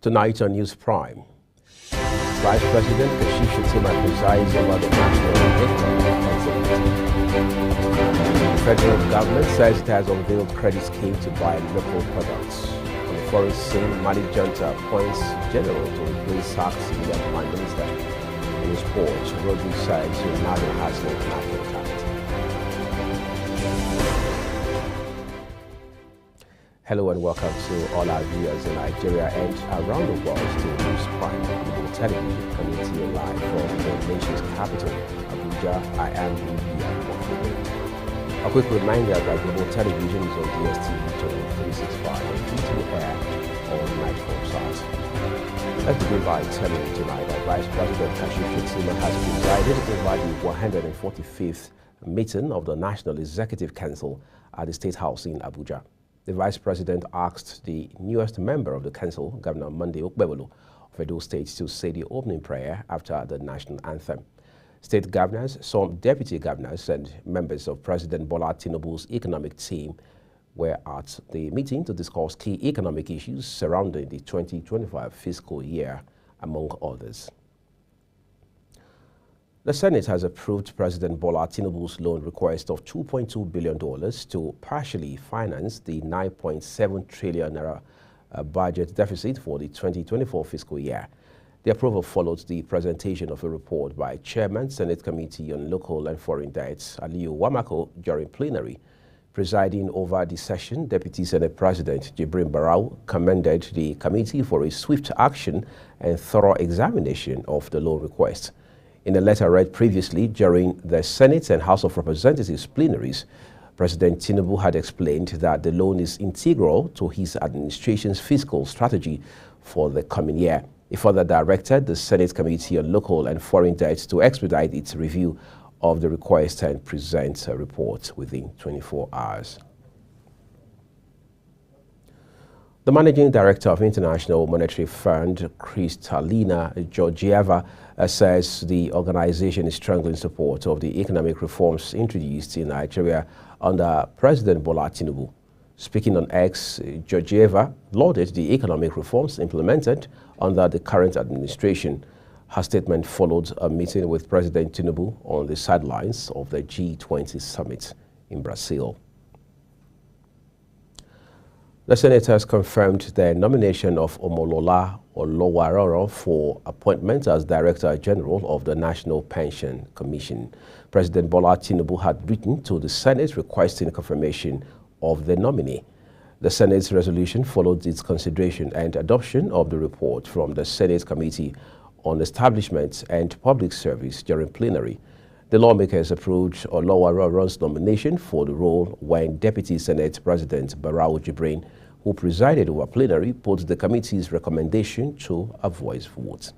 Tonight on News Prime, Vice President Kashif Shettima presides over the National Economic Council. The federal government says it has unveiled credit scheme to buy local products. On the foreign scene, Mali junta appoints general to replace SAC's senior prime minister. In sports, Rodri says Ronaldo has no natural talent. Hello and welcome to all our viewers in Nigeria and around the world to News Prime Global Television, coming to you live from the nation's capital, Abuja. I am Ruby. A quick reminder that Global Television is on DSTV channel 365 and free to air all night from SARS. Let's begin by telling you tonight that Vice President Kashif Shettima has presided over the 145th meeting of the National Executive Council at the State House in Abuja. The Vice President asked the newest member of the Council, Governor Monday Okpebholo of Edo State, to say the opening prayer after the national anthem. State governors, some deputy governors, and members of President Bola Tinubu's economic team were at the meeting to discuss key economic issues surrounding the 2025 fiscal year, among others. The Senate has approved President Bola Tinubu's loan request of $2.2 billion to partially finance the 9.7 trillion naira budget deficit for the 2024 fiscal year. The approval followed the presentation of a report by Chairman Senate Committee on Local and Foreign Debts, Aliyu Wamako, during plenary. Presiding over the session, Deputy Senate President Jibrin Barau commended the committee for a swift action and thorough examination of the loan request. In a letter read previously during the Senate and House of Representatives plenaries, President Tinubu had explained that the loan is integral to his administration's fiscal strategy for the coming year. He further directed the Senate Committee on Local and Foreign Debts to expedite its review of the request and present a report within 24 hours. The Managing Director of International Monetary Fund, Kristalina Georgieva, says the organization is strongly in support of the economic reforms introduced in Nigeria under President Bola Tinubu. Speaking on X, Georgieva lauded the economic reforms implemented under the current administration. Her statement followed a meeting with President Tinubu on the sidelines of the G20 summit in Brazil. The Senate has confirmed the nomination of Omolola Olowaroro for appointment as Director General of the National Pension Commission. President Bola Tinubu had written to the Senate requesting confirmation of the nominee. The Senate's resolution followed its consideration and adoption of the report from the Senate Committee on Establishment and Public Service during plenary. The lawmakers approved Olowaroro's nomination for the role when Deputy Senate President Barau Jibrin, who presided over plenary, put the committee's recommendation to a voice vote.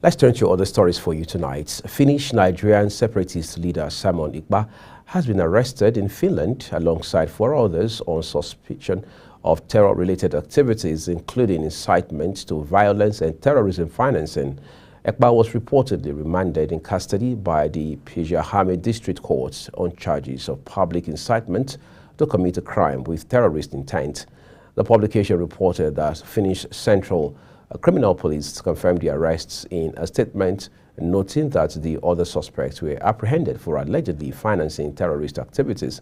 Let's turn to other stories for you tonight. Finnish Nigerian separatist leader Simon Ekpa has been arrested in Finland alongside 4 others on suspicion of terror-related activities, including incitement to violence and terrorism financing. Ekpa was reportedly remanded in custody by the Pijahame District Court on charges of public incitement to commit a crime with terrorist intent. The publication reported that Finnish Central Criminal Police confirmed the arrests in a statement, noting that the other suspects were apprehended for allegedly financing terrorist activities.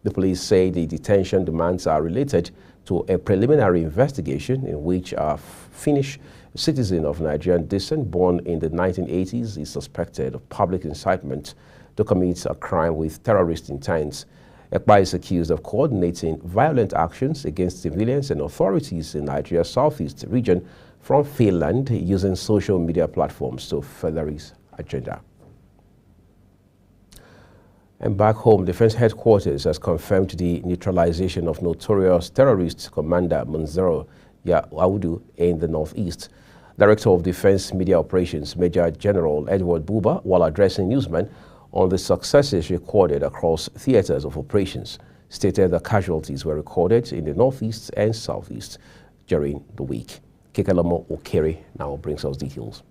The police say the detention demands are related to a preliminary investigation in which a Finnish citizen of Nigerian descent born in the 1980s is suspected of public incitement to commit a crime with terrorist intent. Ekpa is accused of coordinating violent actions against civilians and authorities in Nigeria's southeast region from Finland, using social media platforms to further his agenda. And back home, Defense Headquarters has confirmed the neutralization of notorious terrorist Commander Munzero Audu in the northeast. Director of Defense Media Operations, Major General Edward Buba, while addressing newsmen on the successes recorded across theaters of operations, stated that casualties were recorded in the northeast and southeast during the week. Kekalamo Okere now brings us details.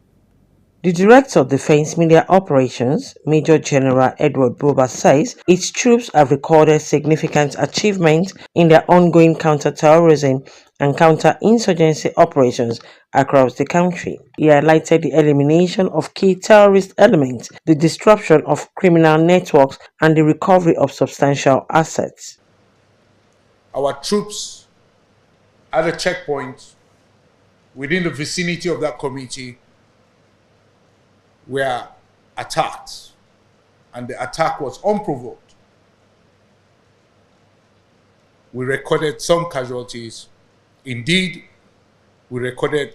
The Director of Defense Media Operations, Major General Edward Buba, says its troops have recorded significant achievements in their ongoing counter-terrorism and counter-insurgency operations across the country. He highlighted the elimination of key terrorist elements, the disruption of criminal networks, and the recovery of substantial assets. Our troops at a checkpoint within the vicinity of that community were attacked, and the attack was unprovoked. We recorded some casualties. Indeed, we recorded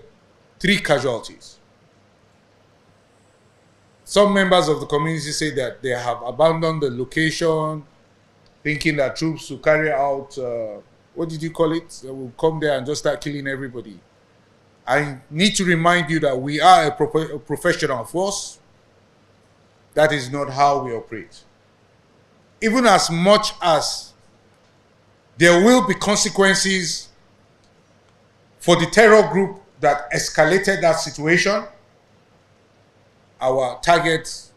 3 casualties. Some members of the community say that they have abandoned the location, thinking that troops will carry out, what did you call it? They will come there and just start killing everybody. I need to remind you that we are a professional force. That is not how we operate. Even as much as there will be consequences for the terror group that escalated that situation, our targets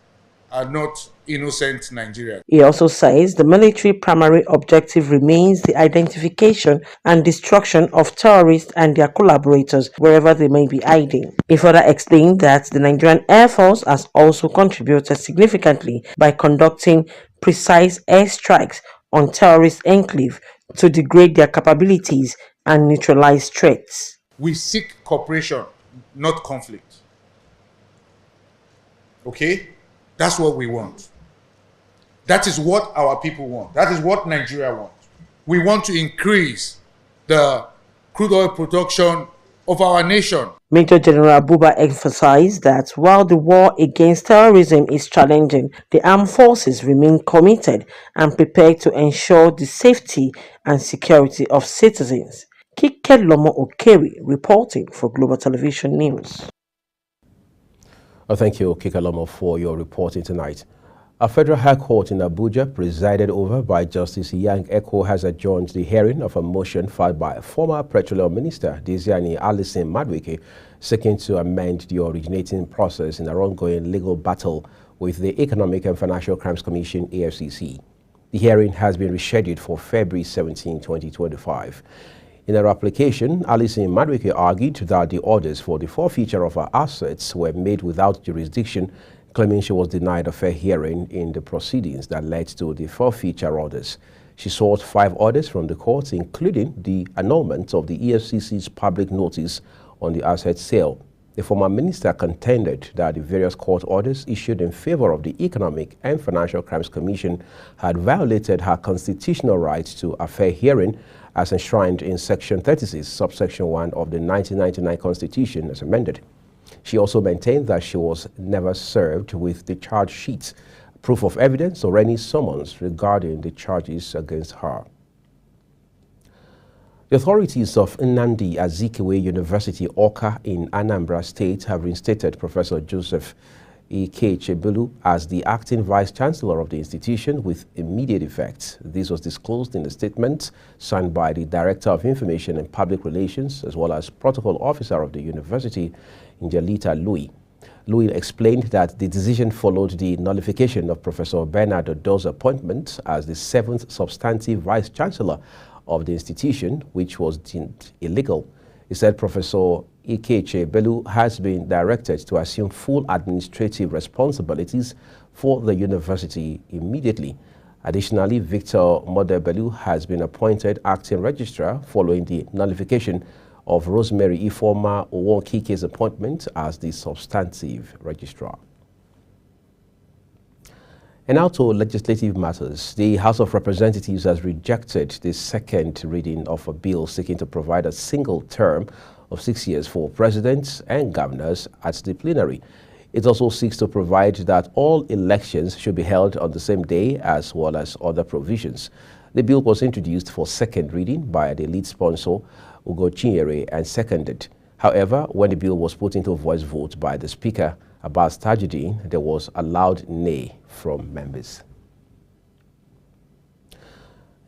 are not innocent Nigerians. He also says the military primary objective remains the identification and destruction of terrorists and their collaborators wherever they may be hiding. He further explained that the Nigerian Air Force has also contributed significantly by conducting precise airstrikes on terrorist enclave to degrade their capabilities and neutralize threats. We seek cooperation, not conflict. Okay? That's what we want. That is what our people want. That is what Nigeria wants. We want to increase the crude oil production of our nation. Major General Buba emphasized that while the war against terrorism is challenging, the armed forces remain committed and prepared to ensure the safety and security of citizens. Kikelomo Okeri reporting for Global Television News. Thank you, Kikelomo, for your reporting tonight. A federal high court in Abuja, presided over by Justice Yang Eko, has adjourned the hearing of a motion filed by former Petroleum Minister Diezani Alison Madueke, seeking to amend the originating process in an ongoing legal battle with the Economic and Financial Crimes Commission, EFCC. The hearing has been rescheduled for February 17, 2025. In her application, Alison Madueke argued that the orders for the forfeiture of her assets were made without jurisdiction, claiming she was denied a fair hearing in the proceedings that led to the forfeiture orders. She sought 5 orders from the court, including the annulment of the EFCC's public notice on the asset sale. The former minister contended that the various court orders issued in favor of the Economic and Financial Crimes Commission had violated her constitutional right to a fair hearing as enshrined in Section 36, subsection 1 of the 1999 Constitution as amended. She also maintained that she was never served with the charge sheet, proof of evidence, or any summons regarding the charges against her. The authorities of Nnamdi Azikiwe University, Awka in Anambra State have reinstated Professor Joseph Ikechebelu as the acting vice-chancellor of the institution with immediate effect. This was disclosed in a statement signed by the Director of Information and Public Relations as well as Protocol Officer of the university, Njelita Louis. Louis explained that the decision followed the nullification of Professor Bernard Odo's appointment as the 7th substantive vice-chancellor of the institution, which was deemed illegal. He said Professor Ikechebelu has been directed to assume full administrative responsibilities for the university immediately. Additionally, Victor Modebelu has been appointed acting registrar following the nullification of Rosemary Ifeoma Owonkike's appointment as the substantive registrar. And now to legislative matters. The House of Representatives has rejected the second reading of a bill seeking to provide a single term of 6 years for presidents and governors at the plenary. It also seeks to provide that all elections should be held on the same day as well as other provisions. The bill was introduced for second reading by the lead sponsor, Ugo Chinyere, and seconded. However, when the bill was put into voice vote by the Speaker, Abbas Tajuddin, there was a loud nay from members.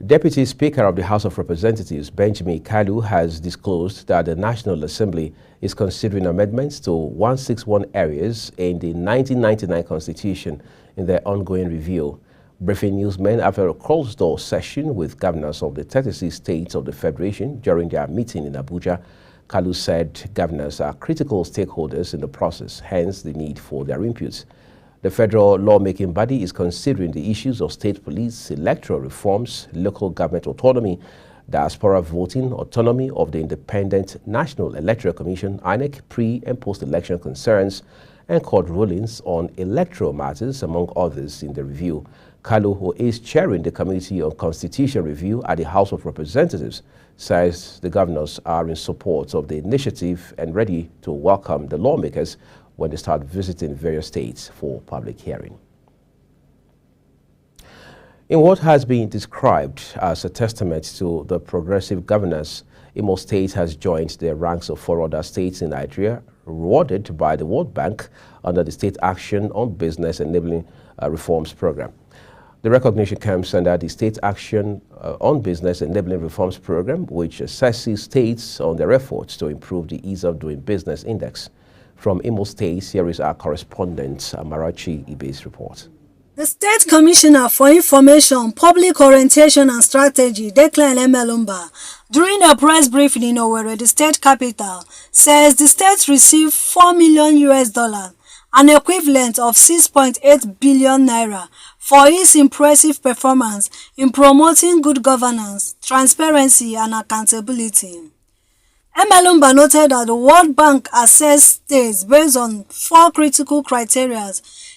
Deputy Speaker of the House of Representatives, Benjamin Kalu, has disclosed that the National Assembly is considering amendments to 161 areas in the 1999 Constitution in their ongoing review. Briefing newsmen after a closed-door session with governors of the 36 states of the Federation during their meeting in Abuja, Kalu said governors are critical stakeholders in the process, hence the need for their inputs. The federal lawmaking body is considering the issues of state police, electoral reforms, local government autonomy, diaspora voting, autonomy of the Independent National Electoral Commission, INEC, pre- and post-election concerns, and court rulings on electoral matters, among others, in the review. Kalu, who is chairing the Committee on Constitution Review at the House of Representatives, says the governors are in support of the initiative and ready to welcome the lawmakers when they start visiting various states for public hearing. In what has been described as a testament to the progressive governance, Imo State has joined the ranks of 4 other states in Nigeria, rewarded by the World Bank under the State Action on Business Enabling Reforms Program. The recognition comes under the State Action on Business Enabling Reforms Program, which assesses states on their efforts to improve the Ease of Doing Business Index. From Imo State, here is our correspondent, Amarachi Ibe's report. The State Commissioner for Information, Public Orientation and Strategy, Declan Emelumba, during a press briefing in Owerri, the state capital, says the state received $4 million, an equivalent of 6.8 billion naira, for its impressive performance in promoting good governance, transparency and accountability. Emelumba noted that the World Bank assessed states based on 4 critical criteria: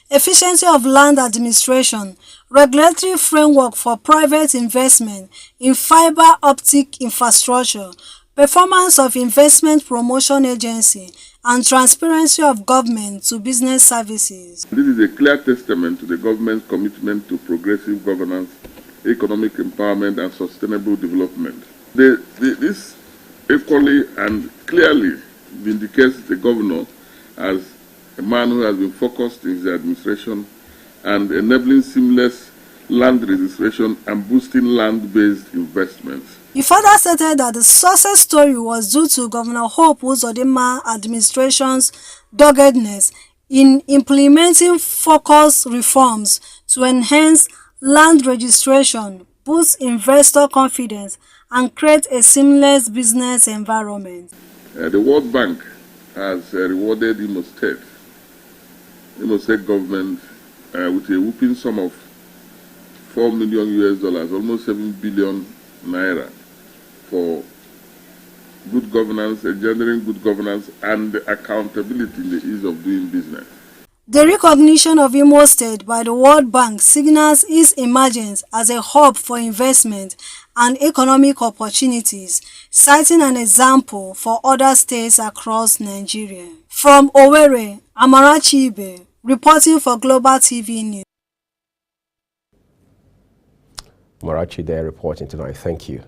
efficiency of land administration, regulatory framework for private investment in fiber optic infrastructure, performance of investment promotion agency, and transparency of government to business services. This is a clear testament to the government's commitment to progressive governance, economic empowerment, and sustainable development. This equally and clearly vindicates the governor as a man who has been focused in his administration and enabling seamless land registration and boosting land-based investments. He further stated that the success story was due to Governor Hope Uzodinma administration's doggedness in implementing focused reforms to enhance land registration, boost investor confidence, and create a seamless business environment. The World Bank has rewarded Imo State government with a whooping sum of $4 million, almost 7 billion naira, for good governance, engendering good governance and accountability in the ease of doing business. The recognition of Imo State by the World Bank signals its emergence as a hub for investment and economic opportunities, citing an example for other states across Nigeria. From Owerri, Amarachi Ibe, reporting for Global TV News. Amarachi there reporting tonight. Thank you.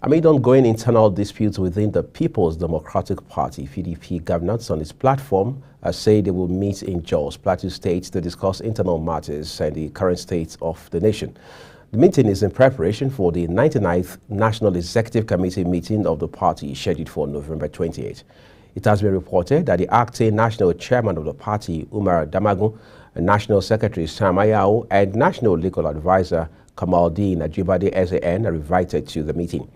Amid ongoing internal disputes within the People's Democratic Party, PDP, governors on its platform say they will meet in Jos, Plateau State, to discuss internal matters and the current state of the nation. The meeting is in preparation for the 99th National Executive Committee meeting of the party, scheduled for November 28. It has been reported that the acting national chairman of the party, Umar Damagun, National Secretary Sam Ayao, and National Legal Advisor Kamaldeen Ajibade SAN are invited to the meeting.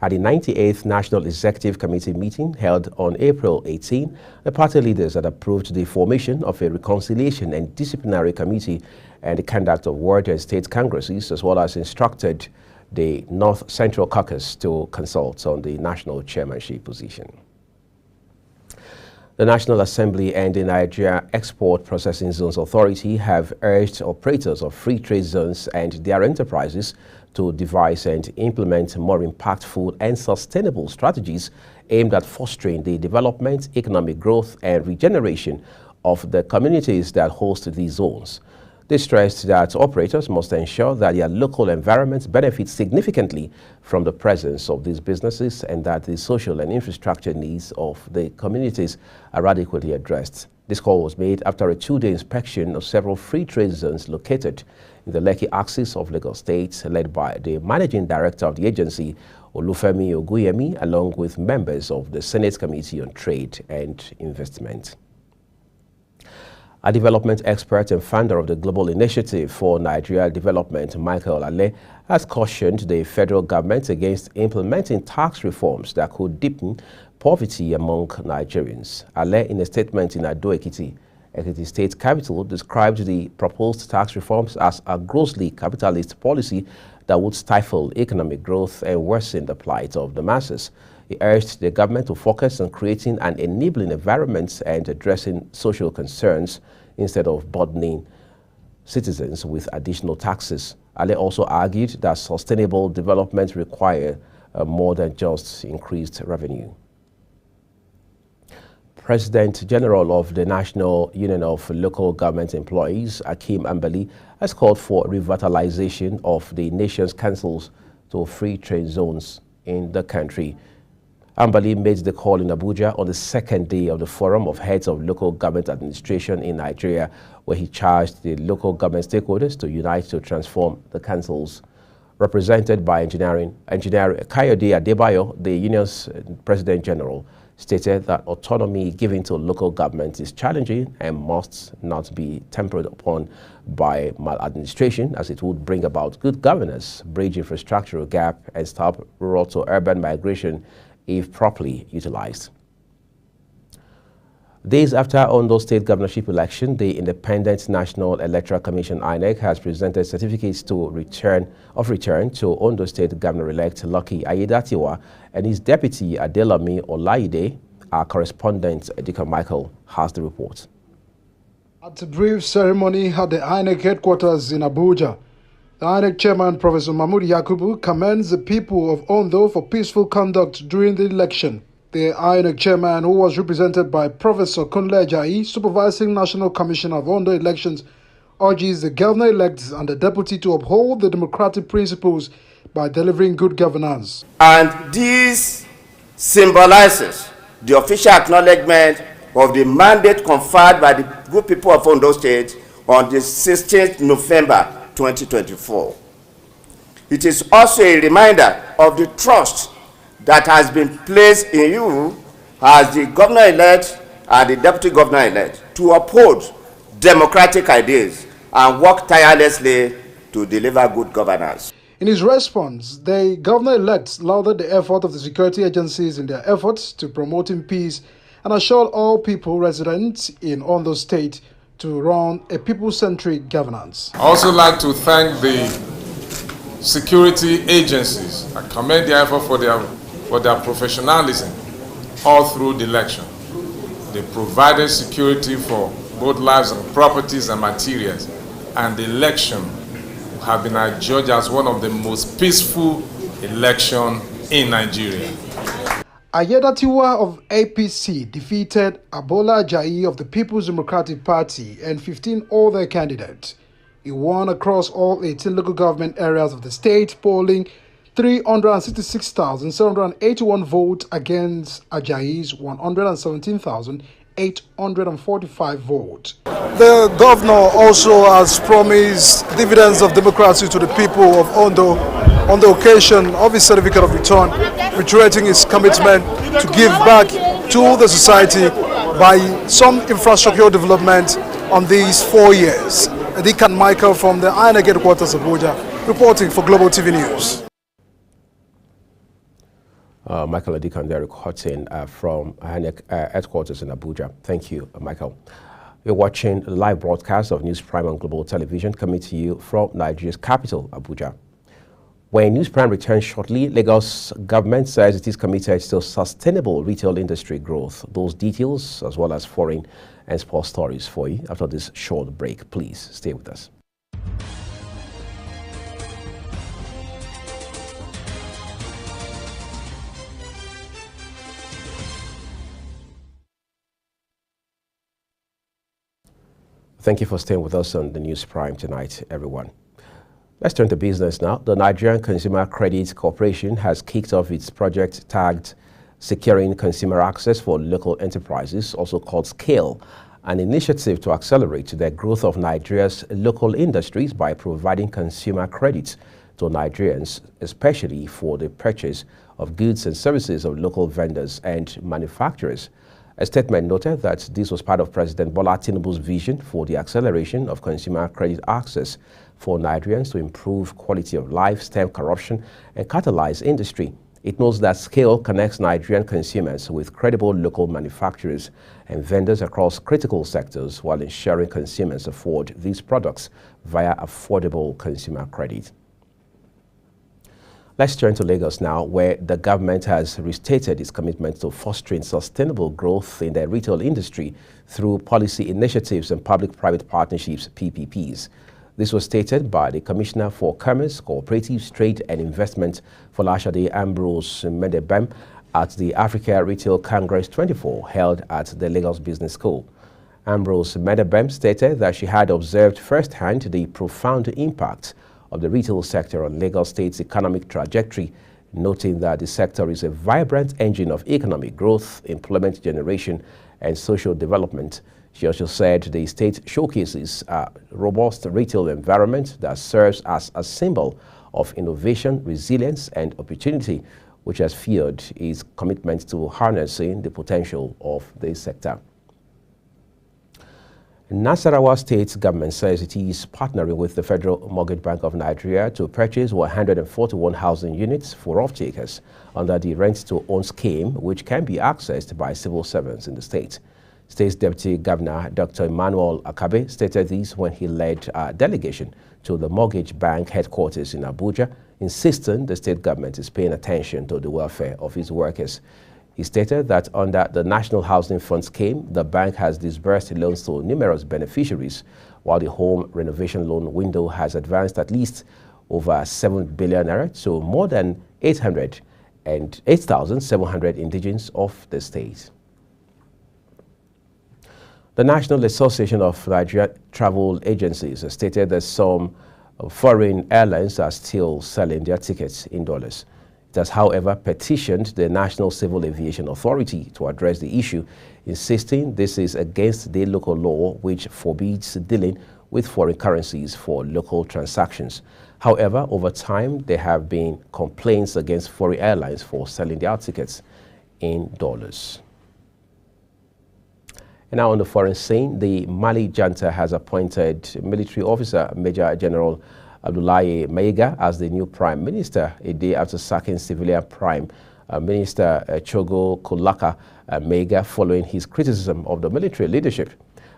At the 98th National Executive Committee meeting held on April 18, the party leaders had approved the formation of a reconciliation and disciplinary committee and the conduct of ward and state congresses, as well as instructed the North Central Caucus to consult on the national chairmanship position. The National Assembly and the Nigeria Export Processing Zones Authority have urged operators of free trade zones and their enterprises to devise and implement more impactful and sustainable strategies aimed at fostering the development, economic growth, and regeneration of the communities that host these zones. They stressed that operators must ensure that their local environments benefit significantly from the presence of these businesses and that the social and infrastructure needs of the communities are adequately addressed. This call was made after a two-day inspection of several free trade zones located in the Lekki axis of Lagos State, led by the Managing Director of the agency, Olufemi Oguyemi, along with members of the Senate Committee on Trade and Investment. A development expert and founder of the Global Initiative for Nigeria Development, Michael Ale, has cautioned the federal government against implementing tax reforms that could deepen poverty among Nigerians. Ale, in a statement in Ado-Ekiti, Ekiti State capital, described the proposed tax reforms as a grossly capitalist policy that would stifle economic growth and worsen the plight of the masses. He urged the government to focus on creating an enabling environment and addressing social concerns instead of burdening citizens with additional taxes. Ale also argued that sustainable development requires more than just increased revenue. President General of the National Union of Local Government Employees, Akeem Ambali, has called for revitalization of the nation's councils to free trade zones in the country. Ambali made the call in Abuja on the second day of the Forum of Heads of Local Government Administration in Nigeria, where he charged the local government stakeholders to unite to transform the councils. Represented by Engineer Kayode Adebayo, the union's President General, stated that autonomy given to local government is challenging and must not be tempered upon by maladministration, as it would bring about good governance, bridge infrastructural gap, and stop rural to urban migration if properly utilized. Days after Ondo State governorship election, the Independent National Electoral Commission (INEC) has presented certificates of return to Ondo State Governor-elect Lucky Aiyedatiwa and his deputy Adelami Olaide. Our correspondent Edika Michael has the report. At a brief ceremony at the INEC headquarters in Abuja, the INEC chairman, Professor Mahmood Yakubu, commends the people of Ondo for peaceful conduct during the election. The INEC chairman, who was represented by Professor Kunle Ajayi, supervising National Commission of Ondo elections, urges the governor-elect and the deputy to uphold the democratic principles by delivering good governance. And this symbolizes the official acknowledgement of the mandate conferred by the good people of Ondo State on the 16th November 2024. It is also a reminder of the trust that has been placed in you as the governor-elect and the deputy governor-elect to uphold democratic ideas and work tirelessly to deliver good governance. In his response, the governor-elect lauded the effort of the security agencies in their efforts to promoting peace and assured all people residents in Ondo State to run a people-centric governance. I also like to thank the security agencies. I commend their effort for their professionalism all through the election. They provided security for both lives and properties and materials, and the election have been adjudged as one of the most peaceful elections in Nigeria. Aiyedatiwa of APC defeated Abola Ajayi of the People's Democratic Party and 15 other candidates. He won across all 18 local government areas of the state, polling 366,781 votes against Ajayi's 117,845 votes. The governor also has promised dividends of democracy to the people of Ondo on the occasion of his certificate of return, reiterating his commitment to give back to the society by some infrastructure development on these 4 years. Edikan Michael from the INEC headquarters Abuja, reporting for Global TV News. Michael Edikan there reporting from INEC headquarters in Abuja. Thank you, Michael. You're watching a live broadcast of News Prime on Global Television, coming to you from Nigeria's capital, Abuja. When News Prime returns shortly, Lagos government says it is committed to sustainable retail industry growth. Those details, as well as foreign and sports stories for you after this short break. Please stay with us. Thank you for staying with us on the News Prime tonight, everyone. Let's turn to business now. The Nigerian Consumer Credit Corporation has kicked off its project tagged Securing Consumer Access for Local Enterprises, also called SCALE, an initiative to accelerate the growth of Nigeria's local industries by providing consumer credit to Nigerians, especially for the purchase of goods and services of local vendors and manufacturers. A statement noted that this was part of President Bola Tinubu's vision for the acceleration of consumer credit access for Nigerians to improve quality of life, stem corruption, and catalyze industry. It notes that SCALE connects Nigerian consumers with credible local manufacturers and vendors across critical sectors while ensuring consumers afford these products via affordable consumer credit. Let's turn to Lagos now, where the government has restated its commitment to fostering sustainable growth in the retail industry through policy initiatives and public-private partnerships, PPPs. This was stated by the Commissioner for Commerce, Cooperatives, Trade and Investment, Folashade Ambrose Medebem, at the Africa Retail Congress 24 held at the Lagos Business School. Ambrose Medebem stated that she had observed firsthand the profound impact of the retail sector on Lagos State's economic trajectory, noting that the sector is a vibrant engine of economic growth, employment generation, and social development. She also said the state showcases a robust retail environment that serves as a symbol of innovation, resilience, and opportunity, which has fueled its commitment to harnessing the potential of this sector. Nasarawa State government says it is partnering with the Federal Mortgage Bank of Nigeria to purchase 141 housing units for off-takers under the rent-to-own scheme, which can be accessed by civil servants in the state. State Deputy Governor Dr. Emmanuel Akabe stated this when he led a delegation to the Mortgage Bank headquarters in Abuja, insisting the state government is paying attention to the welfare of its workers. He stated that under the National Housing Fund scheme, the bank has disbursed loans to numerous beneficiaries, while the home renovation loan window has advanced at least over 7 billion naira to more than 8,700 indigents of the state. The National Association of Nigerian Travel Agencies has stated that some foreign airlines are still selling their tickets in dollars. It has, however, petitioned the National Civil Aviation Authority to address the issue, insisting this is against the local law which forbids dealing with foreign currencies for local transactions. However, over time, there have been complaints against foreign airlines for selling their tickets in dollars. And now on the foreign scene, the Mali junta has appointed military officer Major General Abdoulaye Mayiga as the new Prime Minister, a day after sacking civilian Prime Minister Chogo Kolaka Mayiga following his criticism of the military leadership.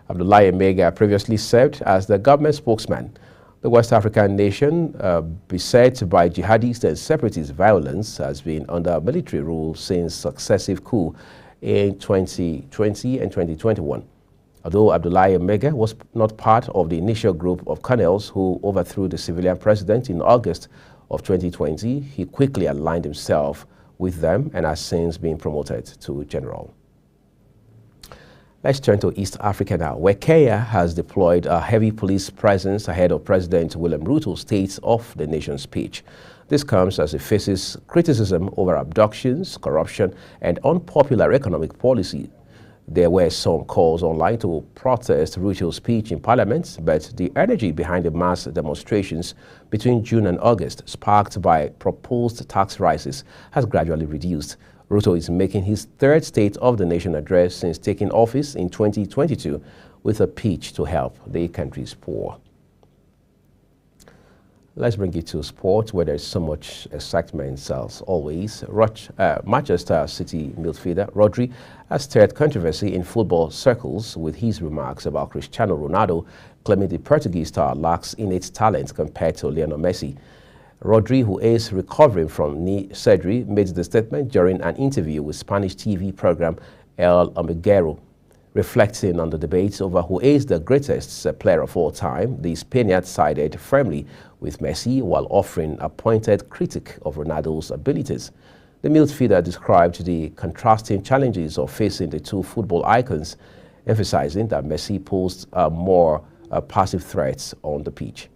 Abdoulaye Mayiga previously served as the government spokesman. The West African nation, beset by jihadist and separatist violence, has been under military rule since successive coups in 2020 and 2021. Although Abdoulaye Mayiga was not part of the initial group of colonels who overthrew the civilian president in August of 2020, he quickly aligned himself with them and has since been promoted to general. Let's turn to East Africa now, where Kenya has deployed a heavy police presence ahead of President William Ruto's State of the Nation speech. This comes as it faces criticism over abductions, corruption, and unpopular economic policy. There were some calls online to protest Ruto's speech in Parliament, but the energy behind the mass demonstrations between June and August, sparked by proposed tax rises, has gradually reduced. Ruto is making his third State of the Nation address since taking office in 2022 with a pitch to help the country's poor. Let's bring it to sport, where there's so much excitement as always. Manchester City midfielder Rodri has stirred controversy in football circles with his remarks about Cristiano Ronaldo, claiming the Portuguese star lacks innate talent compared to Lionel Messi. Rodri, who is recovering from knee surgery, made the statement during an interview with Spanish TV program El Amiguero. Reflecting on the debates over who is the greatest player of all time, the Spaniard sided firmly with Messi while offering a pointed critique of Ronaldo's abilities. The midfielder described the contrasting challenges of facing the two football icons, emphasizing that Messi posed a more passive threats on the pitch.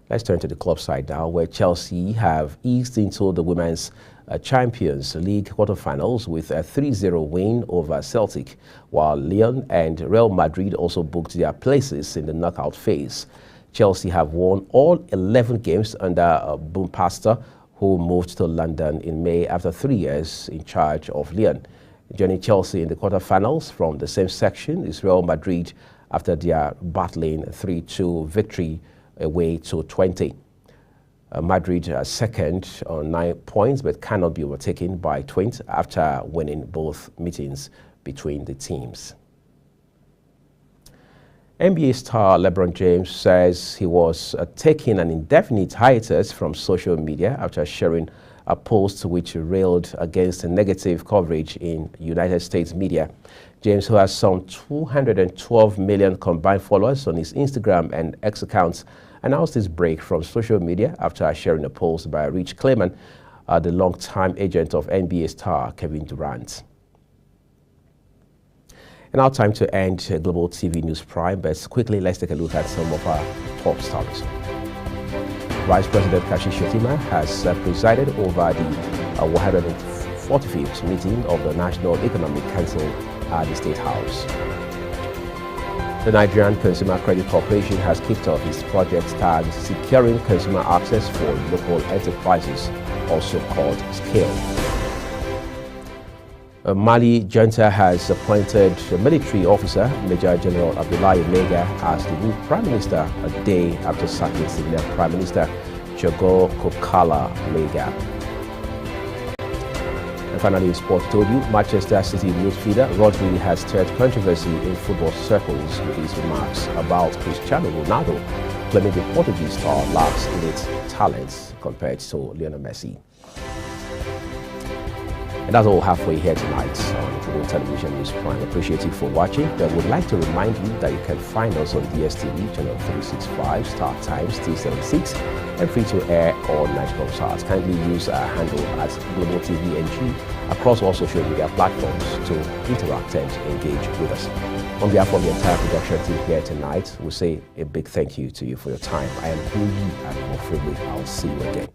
Let's turn to the club side now, where Chelsea have eased into the Women's Champions League quarterfinals with a 3-0 win over Celtic, while Lyon and Real Madrid also booked their places in the knockout phase. Chelsea have won all 11 games under Bompasta, who moved to London in May after 3 years in charge of Lyon. Joining Chelsea in the quarterfinals from the same section is Real Madrid after their battling 3-2 victory away to 20. Madrid are second on 9 points but cannot be overtaken by 20 after winning both meetings between the teams. NBA star LeBron James says he was taking an indefinite hiatus from social media after sharing a post which railed against negative coverage in United States media. James, who has some 212 million combined followers on his Instagram and X accounts, announced his break from social media after sharing a post by Rich Kleiman, the longtime agent of NBA star Kevin Durant. And now time to end Global TV News Prime, but quickly let's take a look at some of our top stories. Vice President Kashim Shettima has presided over the 145th meeting of the National Economic Council at the State House. The Nigerian Consumer Credit Corporation has kicked off its project tagged Securing Consumer Access for Local Enterprises, also called SCALE. Mali Junta has appointed military officer Major General Abdullahi Mega as the new Prime Minister a day after sacking senior Prime Minister Jogo Kokala Mega. And finally, in sport, told you Manchester City midfielder Rodri has stirred controversy in football circles with his remarks about Cristiano Ronaldo, claiming the Portuguese star lacks innate talents compared to Lionel Messi. And that's all we have for you here tonight on Global Television News Prime. Appreciate you for watching. I would like to remind you that you can find us on DSTV channel 365, Star Times T76, and free to air all national stars. Kindly use our handle at Global TV NG across all social media platforms to interact and engage with us. On behalf of the entire production team here tonight, we say a big thank you to you for your time. I am Huyi and Mofribwe. I'll see you again.